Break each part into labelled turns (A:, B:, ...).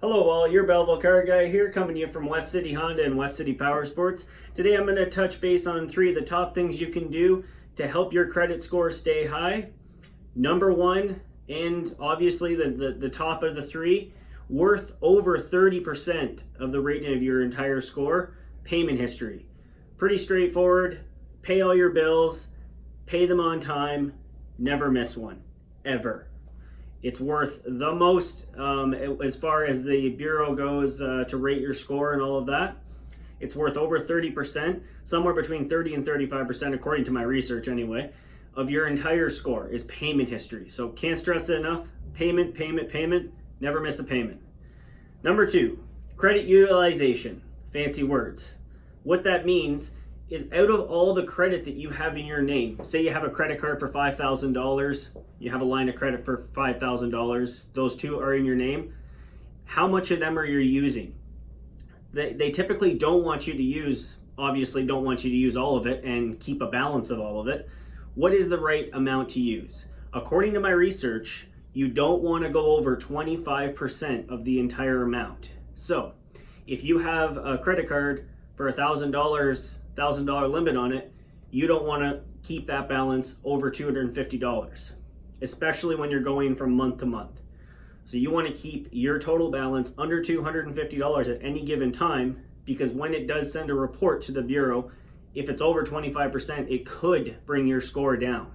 A: Hello all, your Belleville Car Guy here, coming to you from West City Honda and West City Power Sports. Today I'm going to touch base on 3 of the top things you can do to help your credit score stay high. Number 1, and obviously the top of the 3, worth over 30% of the rating of your entire score, payment history. Pretty straightforward. Pay all your bills, pay them on time, never miss one, ever. It's worth the most as far as the Bureau goes to rate your score and all of that. It's worth over 30%, somewhere between 30 and 35%, according to my research anyway, of your entire score is payment history. So can't stress it enough. Payment, payment, payment. Never miss a payment. Number 2, credit utilization. Fancy words. What that means is out of all the credit that you have in your name, say you have a credit card for $5,000, you have a line of credit for $5,000, those two are in your name, how much of them are you using? They typically don't want you to use, obviously don't want you to use all of it and keep a balance of all of it. What is the right amount to use? According to my research, you don't want to go over 25% of the entire amount. So if you have a credit card for $1,000 limit on it, you don't want to keep that balance over $250, especially when you're going from month to month. So you want to keep your total balance under $250 at any given time, because when it does send a report to the Bureau, if it's over 25%, it could bring your score down.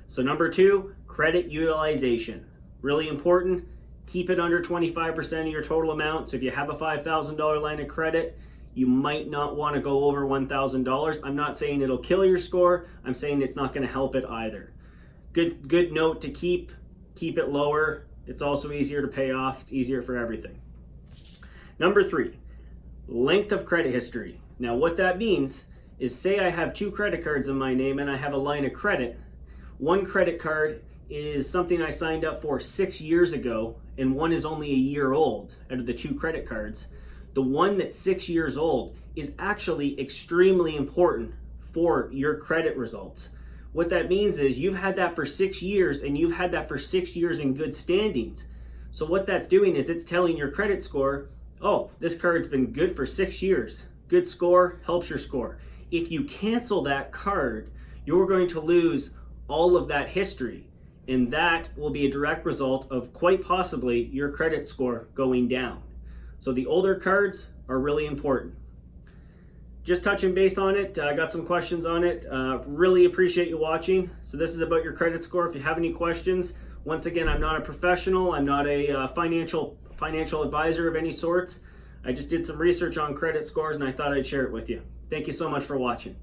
A: So number 2, credit utilization. Really important. Keep it under 25% of your total amount. So if you have a $5,000 line of credit, you might not want to go over $1,000. I'm not saying it'll kill your score. I'm saying it's not going to help it either. Good note to keep it lower. It's also easier to pay off. It's easier for everything. Number 3, length of credit history. Now what that means is, say I have 2 credit cards in my name and I have a line of credit. One credit card is something I signed up for 6 years ago, and one is only a year old out of the 2 credit cards. The one that's 6 years old is actually extremely important for your credit results. What that means is you've had that for 6 years, and you've had that for 6 years in good standings. So what that's doing is it's telling your credit score, oh, this card's been good for 6 years. Good score helps your score. If you cancel that card, you're going to lose all of that history, and that will be a direct result of quite possibly your credit score going down. So the older cards are really important. Just touching base on it, I got some questions on it. Really appreciate you watching. So this is about your credit score. If you have any questions, once again, I'm not a professional. I'm not a financial advisor of any sorts. I just did some research on credit scores and I thought I'd share it with you. Thank you so much for watching.